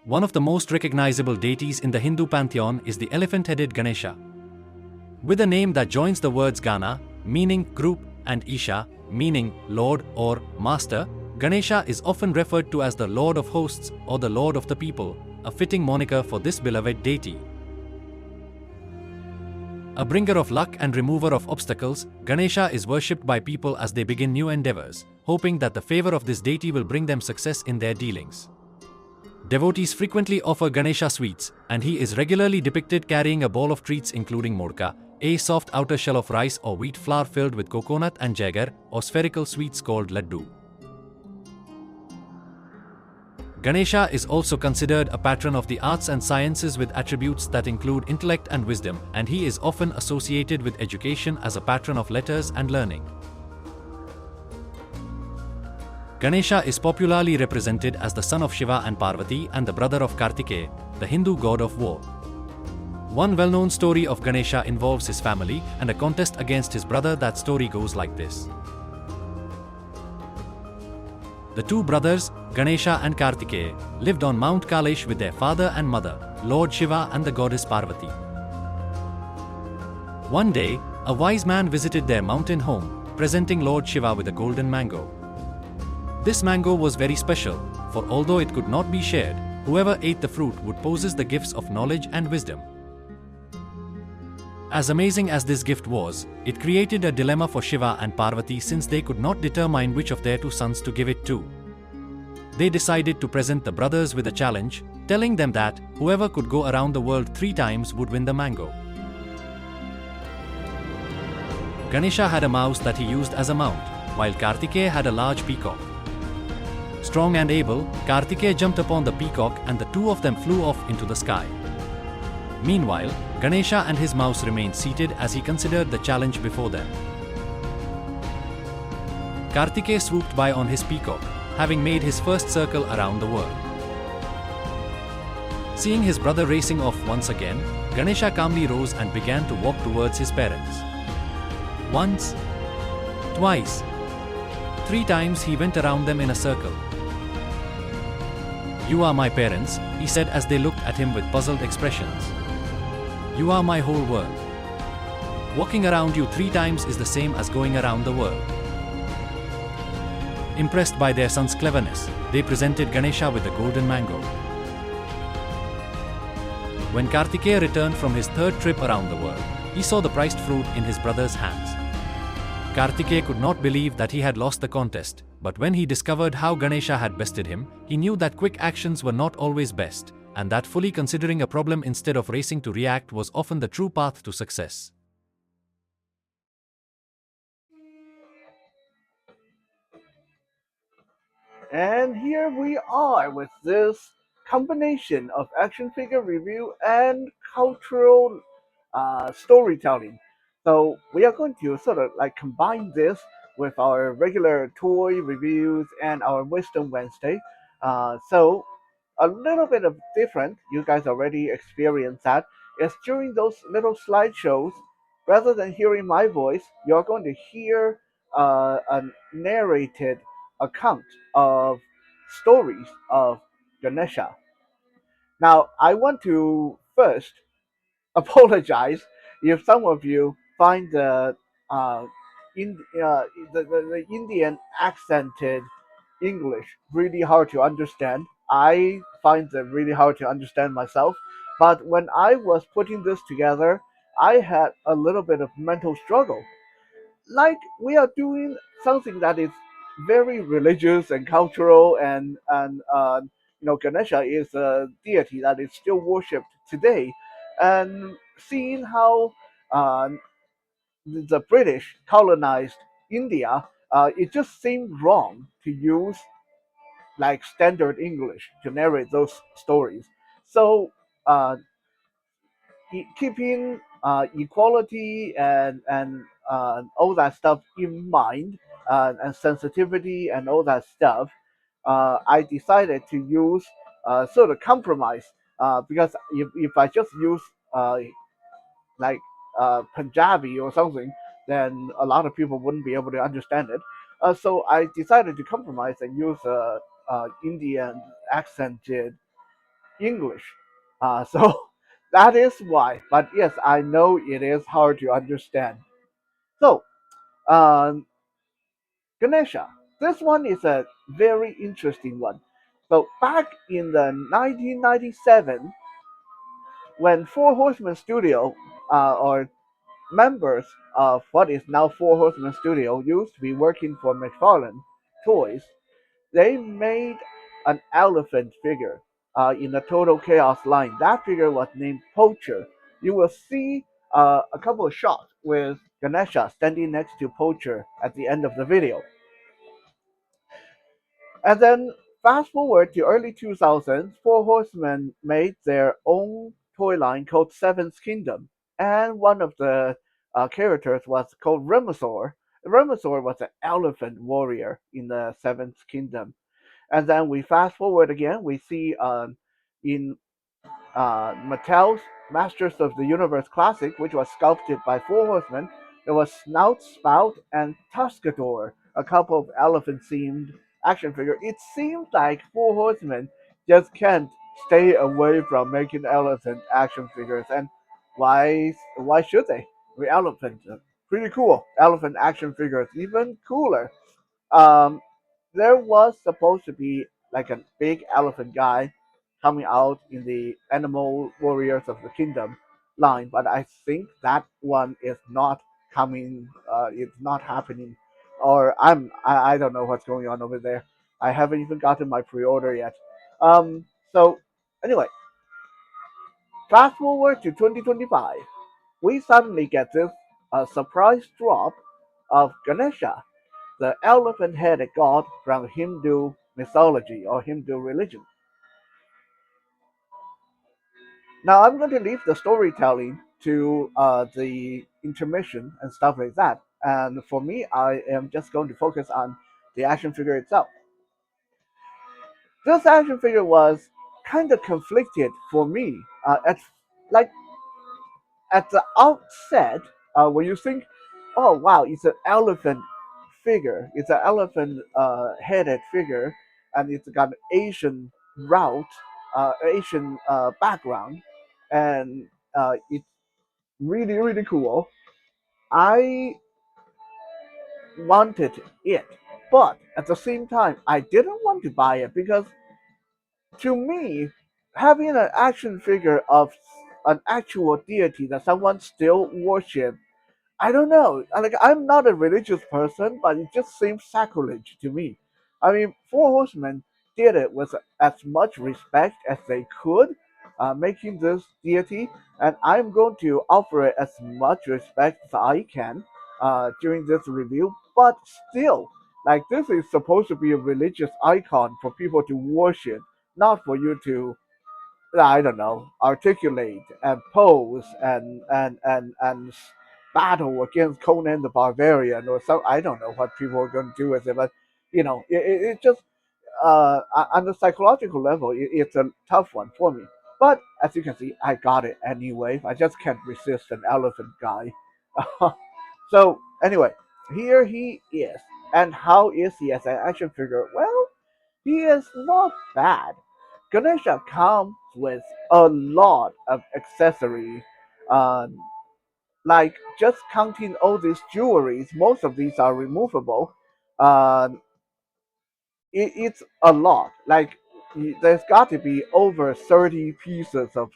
One of the most recognizable deities in the Hindu pantheon is the elephant-headed Ganesha. With a name that joins the words gana, meaning group, and isha, meaning lord or master, Ganesha is often referred to as the Lord of Hosts or the Lord of the People, a fitting moniker for this beloved deity. A bringer of luck and remover of obstacles, Ganesha is worshipped by people as they begin new endeavors, hoping that the favor of this deity will bring them success in their dealings. Devotees frequently offer Ganesha sweets, and he is regularly depicted carrying a bowl of treats including modaka, a soft outer shell of rice or wheat flour filled with coconut, and jagger, or spherical sweets called laddu. Ganesha is also considered a patron of the arts and sciences with attributes that include intellect and wisdom, and he is often associated with education as a patron of letters and learning. Ganesha is popularly represented as the son of Shiva and Parvati and the brother of Kartikeya, the Hindu god of war. One well-known story of Ganesha involves his family and a contest against his brother. That story goes like this. The two brothers, Ganesha and Kartikeya, lived on Mount Kailash with their father and mother, Lord Shiva and the goddess Parvati. One day, a wise man visited their mountain home, presenting Lord Shiva with a golden mango. This mango was very special, for although it could not be shared, whoever ate the fruit would possess the gifts of knowledge and wisdom. As amazing as this gift was, it created a dilemma for Shiva and Parvati since they could not determine which of their two sons to give it to. They decided to present the brothers with a challenge, telling them that whoever could go around the world 3 times would win the mango. Ganesha had a mouse that he used as a mount, while Kartikeya had a large peacock. Strong and able, Kartikeya jumped upon the peacock and the two of them flew off into the sky. Meanwhile, Ganesha and his mouse remained seated as he considered the challenge before them. Kartikeya swooped by on his peacock, having made his first circle around the world. Seeing his brother racing off once again, Ganesha calmly rose and began to walk towards his parents. Once, twice, 3 times he went around them in a circle. "You are my parents," he said as they looked at him with puzzled expressions. "You are my whole world. Walking around you 3 times is the same as going around the world." Impressed by their son's cleverness, they presented Ganesha with the golden mango. When Kartikeya returned from his 3rd trip around the world, he saw the prized fruit in his brother's hands. Kartikeya could not believe that he had lost the contest, but when he discovered how Ganesha had bested him, he knew that quick actions were not always best, and that fully considering a problem instead of racing to react was often the true path to success. And here we are with this combination of action figure review and cultural storytelling. So we are going to sort of like combine this with our regular toy reviews and our Wisdom Wednesday. So a little bit of different, you guys already experienced that, is during those little slideshows, rather than hearing my voice, you're going to hear a narrated account of stories of Ganesha. Now, I want to first apologize if some of you find uh, in, the Indian accented English really hard to understand. I find it really hard to understand myself. But when I was putting this together, I had a little bit of mental struggle. Like we are doing something that is very religious and cultural, and Ganesha is a deity that is still worshipped today, and seeing how uh, the British colonized India, it just seemed wrong to use like standard English to narrate those stories. So uh, keeping equality and all that stuff in mind, and sensitivity and all that stuff, I decided to use sort of compromise, because if I just use like Punjabi or something, then a lot of people wouldn't be able to understand it. So I decided to compromise and use Indian accented English. So that is why. But yes, I know it is hard to understand. So, um, Ganesha. This one is a very interesting one. So back in the 1997, when Four Horsemen Studio, or members of what is now Four Horsemen Studio, used to be working for McFarlane Toys, they made an elephant figure in the Total Chaos line. That figure was named Poacher. You will see a couple of shots with Ganesha standing next to Poacher at the end of the video. And then fast forward to early 2000s, Four Horsemen made their own toy line called Seventh Kingdom. And one of the characters was called Remosaur. Remosaur was an elephant warrior in the Seventh Kingdom. And then we fast forward again, we see in Mattel's Masters of the Universe Classic, which was sculpted by Four Horsemen. There was Snout, Spout, and Tuscador, a couple of elephant-themed action figures. It seems like Four Horsemen just can't stay away from making elephant action figures, and why should they? The elephant, pretty cool. Elephant action figures, even cooler. Um, there was supposed to be like a big elephant guy coming out in the Animal Warriors of the Kingdom line, but I think that one is not coming. It's not happening, or I don't know what's going on over there. I haven't even gotten my pre-order yet. So anyway, fast forward to 2025, we suddenly get this surprise drop of Ganesha, the elephant-headed god from Hindu mythology or Hindu religion. Now I'm going to leave the storytelling to the intermission and stuff like that. And for me, I am just going to focus on the action figure itself. This action figure was kind of conflicted for me. Like at the outset, when you think, oh wow, it's an elephant figure, it's an elephant headed figure, and it's got an Asian route, Asian background, and it's really really cool. I wanted it, but at the same time, I didn't want to buy it because to me, having an action figure of an actual deity that someone still worships, I don't know. Like I'm not a religious person, but it just seems sacrilege to me. I mean, Four Horsemen did it with as much respect as they could, making this deity, and I'm going to offer it as much respect as I can during this review. But still, like this is supposed to be a religious icon for people to worship, not for you to I don't know, articulate and pose and battle against Conan the Barbarian or some. I don't know what people are going to do with it, but it just on the psychological level, it's a tough one for me. But as you can see, I got it anyway. I just can't resist an elephant guy. So anyway, here he is. And how is he as an action figure? Well, he is not bad. Ganesha comes with a lot of accessories. Um, like just counting all these jewelries, most of these are removable. Uh, it's a lot. Like there's got to be over 30 pieces of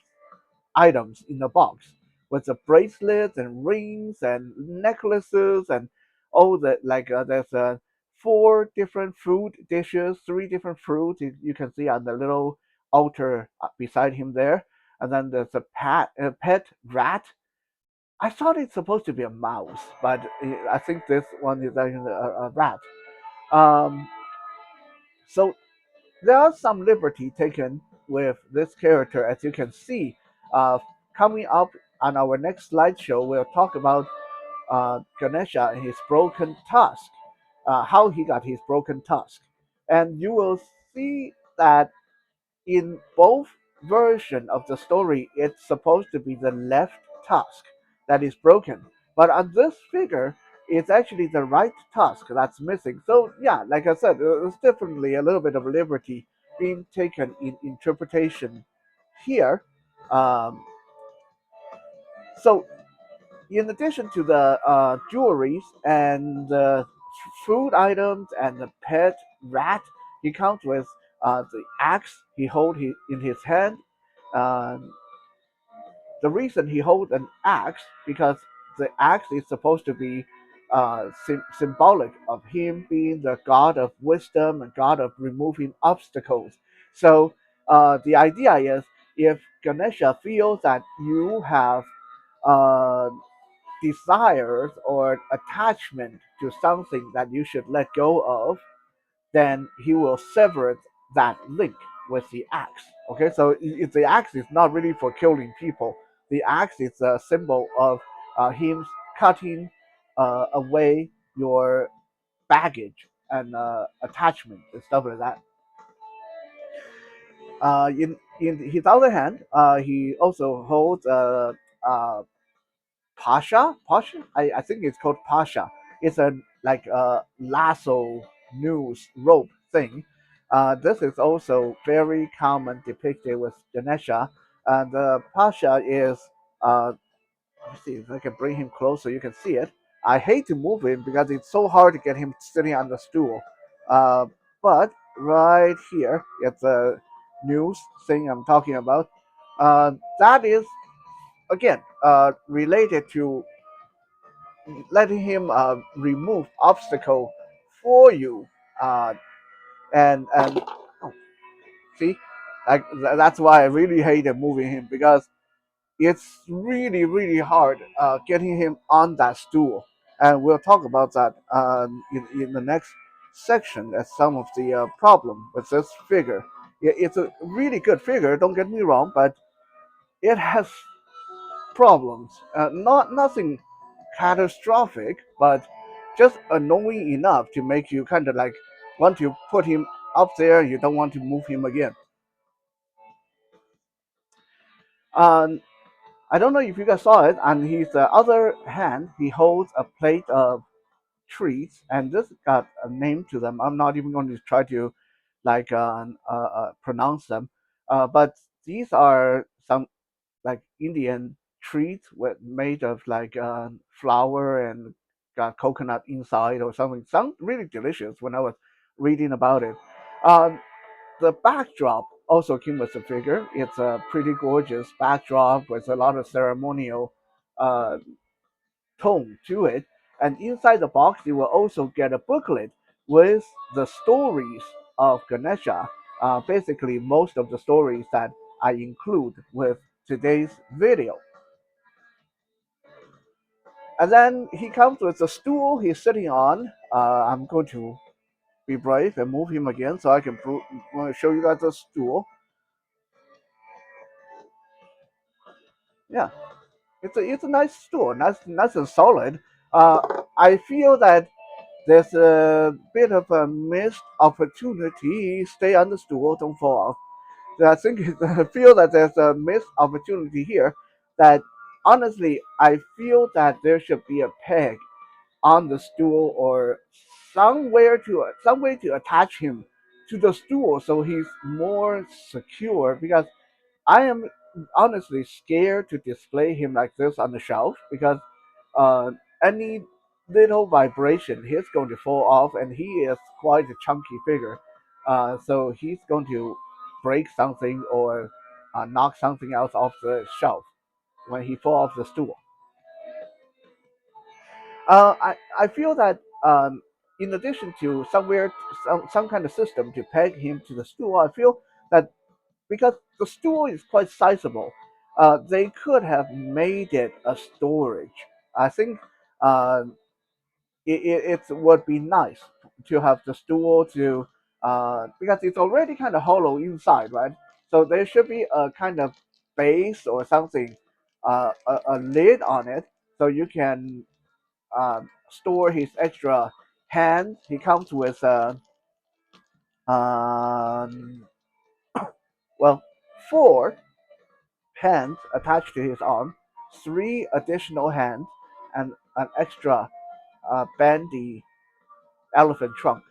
items in the box with the bracelets and rings and necklaces and all the there's four different fruit dishes, three different fruits you can see on the little altar beside him there, and then there's a pet rat. I thought it's supposed to be a mouse, but I think this one is actually a rat. Um, so there are some liberty taken with this character, as you can see. Coming up on our next slideshow, we'll talk about Ganesha and his broken tusk, how he got his broken tusk. And you will see that in both versions of the story, it's supposed to be the left tusk that is broken. But on this figure, it's actually the right tusk that's missing. So yeah, like I said, there's definitely a little bit of liberty being taken in interpretation here, um, so in addition to the jewelries and the food items and the pet rat, he comes with the axe he holds in his hand. Uh, the reason he holds an axe because the axe is supposed to be symbolic of him being the god of wisdom and god of removing obstacles. So the idea is if Ganesha feels that you have uh, desires or attachment to something that you should let go of, then he will sever that link with the axe. Okay, so the axe is not really for killing people. The axe is a symbol of him cutting away your baggage and attachment and stuff like that. In his other hand, he also holds a I think it's called Pasha. It's a like a lasso noose rope thing. This is also very common depicted with Ganesha. And the Pasha is let me see if I can bring him close so you can see it. I hate to move him because it's so hard to get him sitting on the stool. Uh, but right here, it's a noose thing I'm talking about. That is again related to letting him remove obstacle for you uh, and oh, see like that's why I really hated moving him because it's really hard getting him on that stool, and we'll talk about that in the next section as some of the problem with this figure. It's a really good figure, don't get me wrong, but it has problems. Not nothing catastrophic, but just annoying enough to make you kind of like want to put him up there. You don't want to move him again. Um, I don't know if you guys saw it. On his other hand, he holds a plate of treats, and this got a name to them. I'm not even going to try to like pronounce them, but these are some like Indian treats made of like flour and got coconut inside or something. Sound really delicious when I was reading about it. Um, the backdrop also came with the figure. It's a pretty gorgeous backdrop with a lot of ceremonial uh, tone to it. And inside the box, you will also get a booklet with the stories of Ganesha. Basically, most of the stories that I include with today's video. And then he comes with the stool he's sitting on. I'm going to be brave and move him again so I can show you guys the stool. Yeah, it's a nice stool, nice and solid. I feel that there's a bit of a missed opportunity. Stay on the stool, don't fall off. I think I feel that there's a missed opportunity here. That honestly, I feel that there should be a peg on the stool or some way to attach him to the stool so he's more secure because I am honestly scared to display him like this on the shelf because uh, any little vibration he's going to fall off and he is quite a chunky figure, so he's going to break something or knock something else off the shelf when he fall off the stool. I feel that in addition to some kind of system to peg him to the stool, I feel that because the stool is quite sizable, they could have made it a storage. I think uh, it would be nice to have the stool to because it's already kind of hollow inside, right? So there should be a kind of base or something, a lid on it, so you can store his extra hand. He comes with um, well, four hands attached to his arm, three additional hands, and an extra bendy elephant trunk.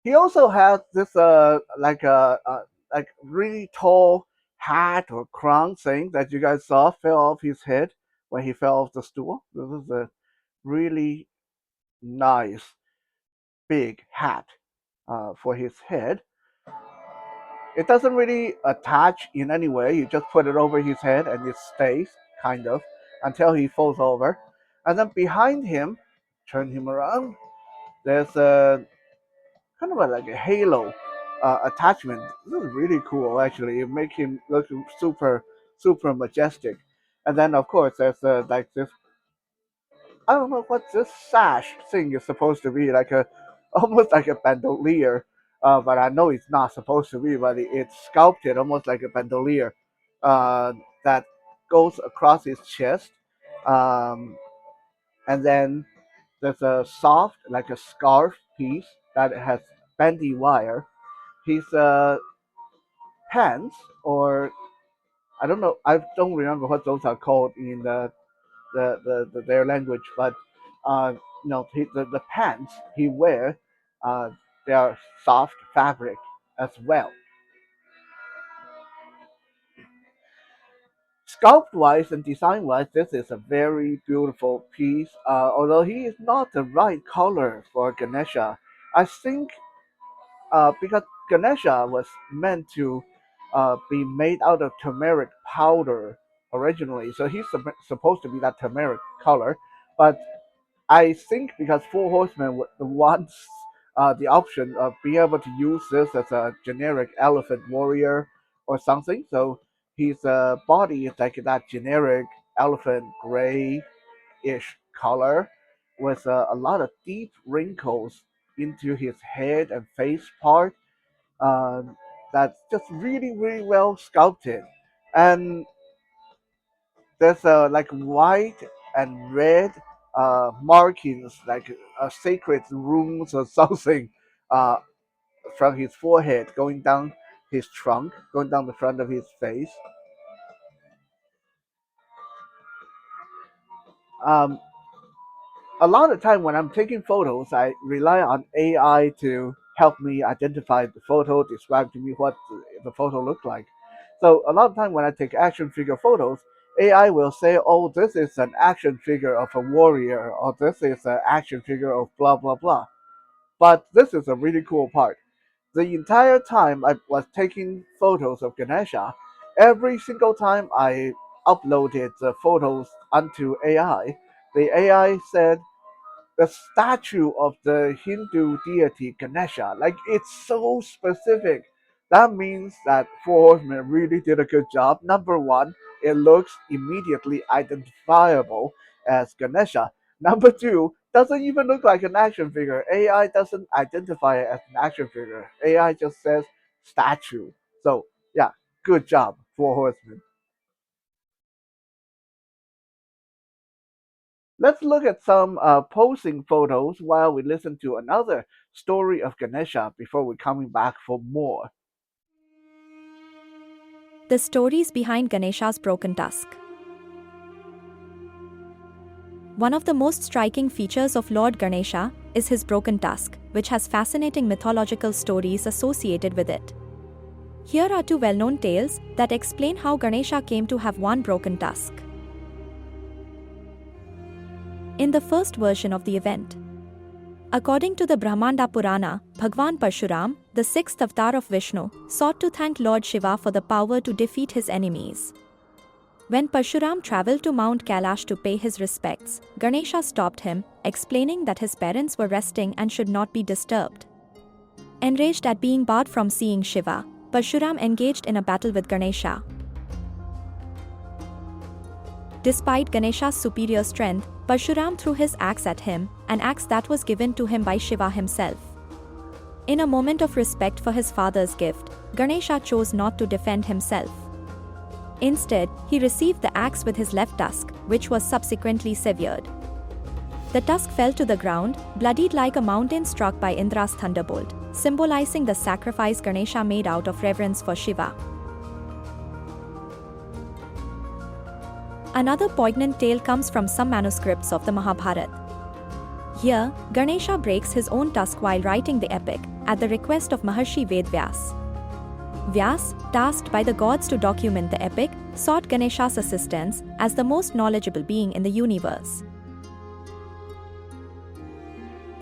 He also has this like really tall hat or crown thing that you guys saw fell off his head when he fell off the stool. This is a really nice big hat for his head. It doesn't really attach in any way. You just put it over his head and it stays kind of until he falls over. And then behind him, turn him around. There's a kind of like a halo attachment. This is really cool, actually. It makes him look super majestic. And then of course there's like this. I don't know what this sash thing is supposed to be. Like a almost like a bandolier. But I know it's not supposed to be. But it's sculpted almost like a bandolier that goes across his chest. Um, and then there's a soft, like a scarf piece that has bendy wire. His pants, or I don't know, I don't remember what those are called in their language, but uh, the pants he wears, uh, they are soft fabric as well. Sculpt wise and design wise, this is a very beautiful piece. Although he is not the right color for Ganesha, I think because Ganesha was meant to be made out of turmeric powder originally, so he's supposed to be that turmeric color. But I think because Four Horsemen wants the option of being able to use this as a generic elephant warrior or something, so his body is like that generic elephant gray-ish color with a lot of deep wrinkles into his head and face part um, that's just really well sculpted. And there's like white and red markings, like sacred runes or something, uh, from his forehead going down his trunk, going down the front of his face. Um, a lot of time when I'm taking photos, I rely on AI to help me identify the photo, describe to me what the photo looks like. So a lot of time when I take action figure photos, AI will say, "Oh, this is an action figure of a warrior," or "This is an action figure of blah blah blah." But this is a really cool part. The entire time I was taking photos of Ganesha, every single time I uploaded the photos onto AI, the AI said, the statue of the Hindu deity Ganesha. Like it's so specific. That means that Four Horsemen really did a good job. Number one, it looks immediately identifiable as Ganesha. Number two, doesn't even look like an action figure. AI doesn't identify it as an action figure. AI just says statue. So yeah, good job, Four Horsemen. Let's look at some posing photos while we listen to another story of Ganesha before we're coming back for more. The stories behind Ganesha's broken tusk. One of the most striking features of Lord Ganesha is his broken tusk, which has fascinating mythological stories associated with it. Here are two well-known tales that explain how Ganesha came to have one broken tusk. In the first version of the event, according to the Brahmanda Purana, Bhagwan Parshuram, the sixth avatar of Vishnu, sought to thank Lord Shiva for the power to defeat his enemies. When Parshuram travelled to Mount Kailash to pay his respects, Ganesha stopped him, explaining that his parents were resting and should not be disturbed. Enraged at being barred from seeing Shiva, Parshuram engaged in a battle with Ganesha. Despite Ganesha's superior strength, Parshuram threw his axe at him, an axe that was given to him by Shiva himself. In a moment of respect for his father's gift, Ganesha chose not to defend himself. Instead, he received the axe with his left tusk, which was subsequently severed. The tusk fell to the ground, bloodied like a mountain struck by Indra's thunderbolt, symbolizing the sacrifice Ganesha made out of reverence for Shiva. Another poignant tale comes from some manuscripts of the Mahabharata. Here, Ganesha breaks his own tusk while writing the epic, at the request of Maharshi Vedvyas. Vyas, tasked by the gods to document the epic, sought Ganesha's assistance as the most knowledgeable being in the universe.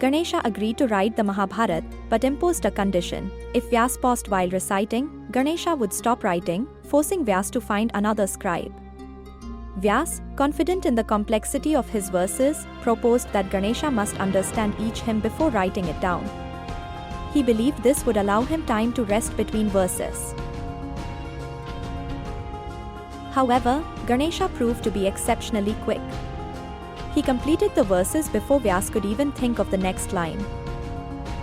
Ganesha agreed to write the Mahabharata but imposed a condition. If Vyas paused while reciting, Ganesha would stop writing, forcing Vyas to find another scribe. Vyas, confident in the complexity of his verses, proposed that Ganesha must understand each hymn before writing it down. He believed this would allow him time to rest between verses. However, Ganesha proved to be exceptionally quick. He completed the verses before Vyas could even think of the next line.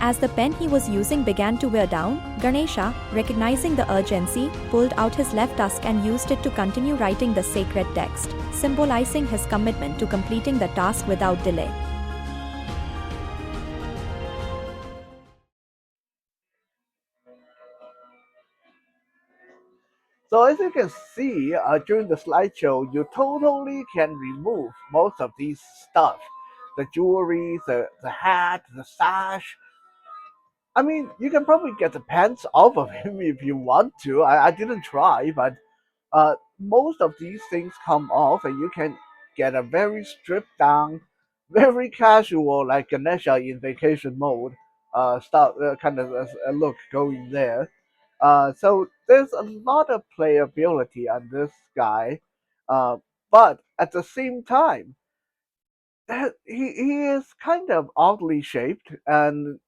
As the pen he was using began to wear down, Ganesha, recognizing the urgency, pulled out his left tusk and used it to continue writing the sacred text, symbolizing his commitment to completing the task without delay. So as you can see during the slideshow, you totally can remove most of these stuff, the jewelry, the hat, the sash. I mean, you can probably get the pants off of him if you want to. I didn't try, but most of these things come off, and you can get a very stripped down, very casual, like Ganesha in vacation mode, style kind of a look going there. So there's a lot of playability on this guy, uh, but at the same time, he is kind of oddly shaped, and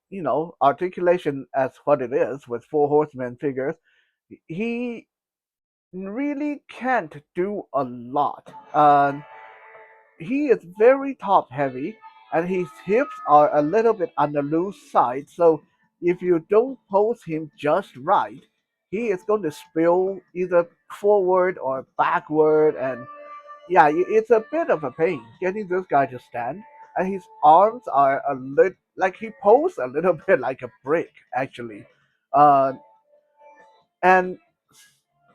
articulation as what it is with Four Horsemen figures. He really can't do a lot. He is very top heavy, and his hips are a little bit on the loose side. So if you don't pose him just right, he is going to spill either forward or backward, and yeah, it's a bit of a pain getting this guy to stand. And his arms are a little like he posed a little bit like a brick, actually. Uh, and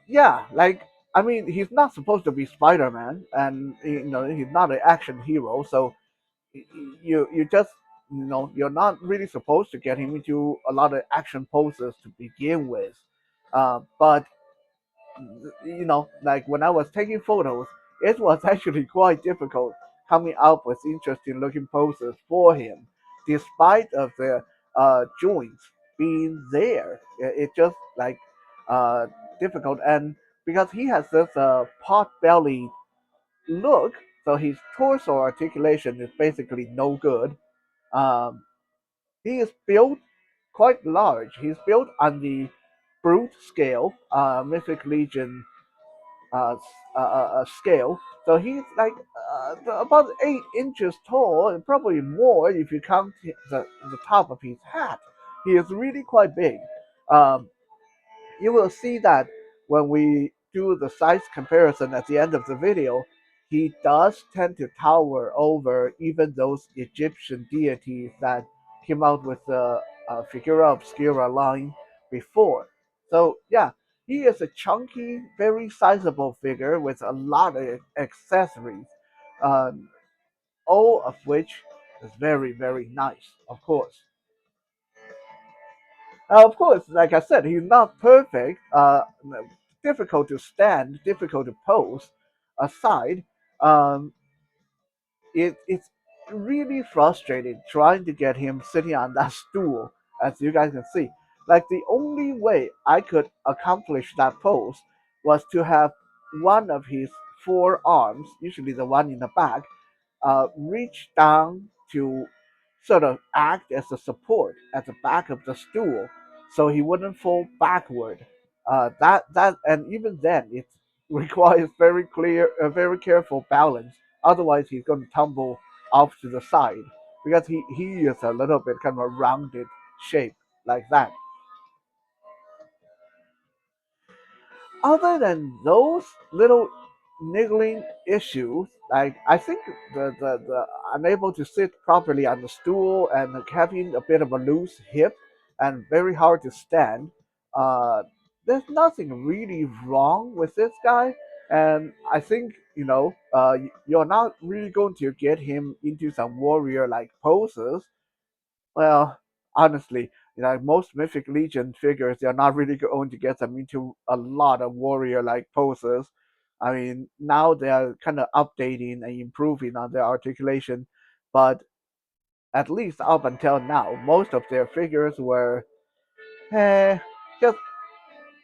yeah, like I mean, he's not supposed to be Spider-Man, and he's not an action hero. So you just you're not really supposed to get him into a lot of action poses to begin with. But like when I was taking photos, it was actually quite difficult coming up with interesting looking poses for him, despite of the joints being there. It just like uh, difficult, and because he has this pot belly look, so his torso articulation is basically no good. Um, he is built quite large. He's built on the brute scale, Mythic Legion scale. So he's like about 8 inches tall, and probably more if you count the top of his hat. He is really quite big. Um, you will see that when we do the size comparison at the end of the video, he does tend to tower over even those Egyptian deities that came out with the Figura Obscura line before. So yeah, he is a chunky, very sizable figure with a lot of accessories, um, all of which is very, very nice, of course. Of course, like I said, he's not perfect. Difficult to stand, difficult to pose. Aside, um, it's really frustrating trying to get him sitting on that stool, as you guys can see. Like the only way I could accomplish that pose was to have one of his forearms, usually the one in the back, reach down to sort of act as a support at the back of the stool, so he wouldn't fall backward. And even then, it requires very clear, very careful balance. Otherwise, he's going to tumble off to the side because he is a little bit kind of a rounded shape like that. Other than those little niggling issues, like I think the unable to sit properly on the stool and having a bit of a loose hip and very hard to stand, uh, there's nothing really wrong with this guy. And I think you're not really going to get him into some warrior like poses. Well, honestly, most Mythic Legion figures, they're not really going to get them into a lot of warrior-like poses. I mean, now they are kind of updating and improving on their articulation, but at least up until now, most of their figures were just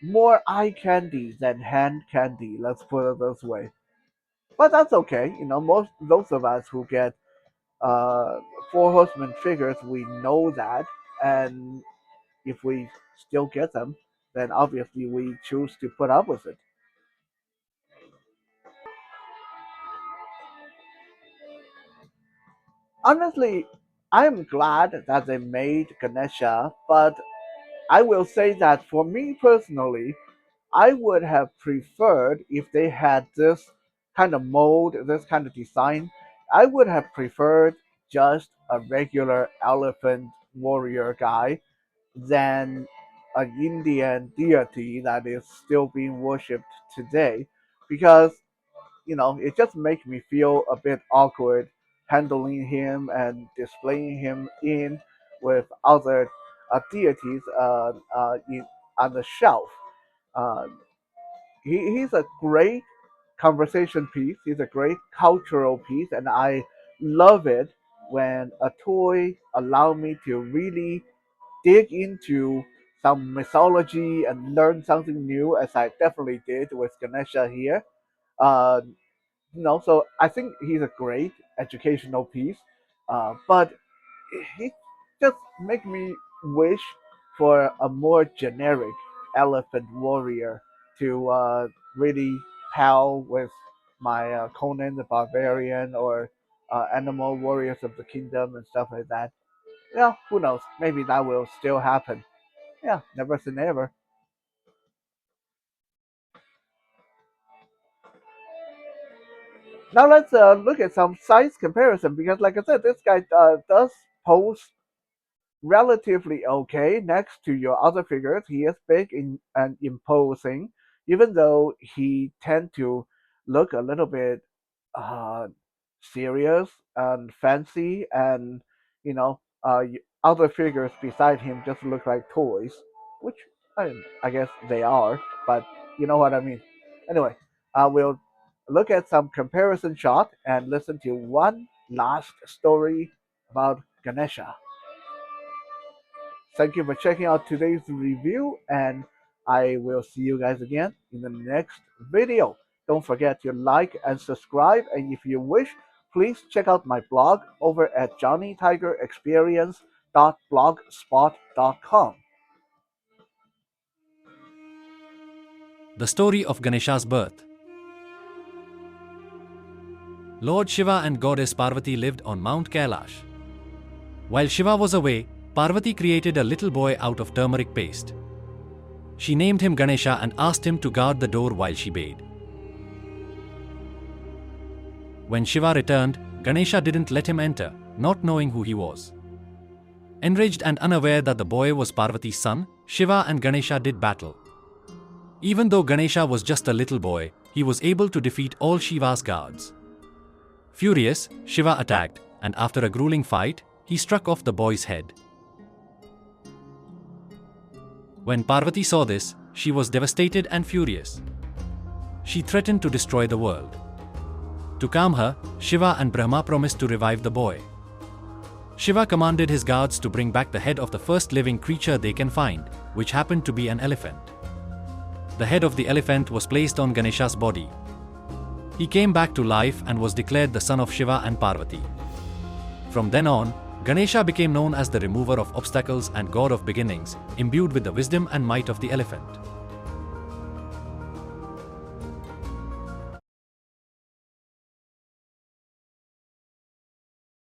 more eye candy than hand candy. Let's put it this way. But that's okay. Most those of us who get uh, Four Horsemen figures, we know that, and if we still get them, then obviously we choose to put up with it. Honestly, I'm glad that they made Ganesha, but I will say that for me personally, I would have preferred if they had this kind of mold, this kind of design. I would have preferred just a regular elephant warrior guy than an Indian deity that is still being worshipped today, because it just makes me feel a bit awkward handling him and displaying him in with other deities on the shelf. Uh, he's a great conversation piece. He's a great cultural piece, and I love it when a toy allow me to really dig into some mythology and learn something new, as I definitely did with Ganesha here. Uh, so I think he's a great educational piece, but he just make me wish for a more generic elephant warrior to really pal with my Conan the Barbarian or Animal Warriors of the Kingdom and stuff like that. Yeah, who knows? Maybe that will still happen. Yeah, never say never. Now let's look at some size comparison, because, like I said, this guy does pose relatively okay next to your other figures. He is big and imposing, even though he tend to look a little bit uh, serious and fancy, and other figures beside him just look like toys, which I guess they are, but you know what I mean. Anyway, we'll look at some comparison shot and listen to one last story about Ganesha. Thank you for checking out today's review, and I will see you guys again in the next video. Don't forget to like and subscribe, and if you wish, please check out my blog over at johnnytigerexperience.blogspot.com. The story of Ganesha's birth. Lord Shiva and goddess Parvati lived on Mount Kailash. While Shiva was away, Parvati created a little boy out of turmeric paste. She named him Ganesha and asked him to guard the door while she bathed. When Shiva returned, Ganesha didn't let him enter, not knowing who he was. Enraged and unaware that the boy was Parvati's son, Shiva and Ganesha did battle. Even though Ganesha was just a little boy, he was able to defeat all Shiva's guards. Furious, Shiva attacked, and after a grueling fight, he struck off the boy's head. When Parvati saw this, she was devastated and furious. She threatened to destroy the world. To calm her, Shiva and Brahma promised to revive the boy. Shiva commanded his guards to bring back the head of the first living creature they can find, which happened to be an elephant. The head of the elephant was placed on Ganesha's body. He came back to life and was declared the son of Shiva and Parvati. From then on, Ganesha became known as the remover of obstacles and god of beginnings, imbued with the wisdom and might of the elephant.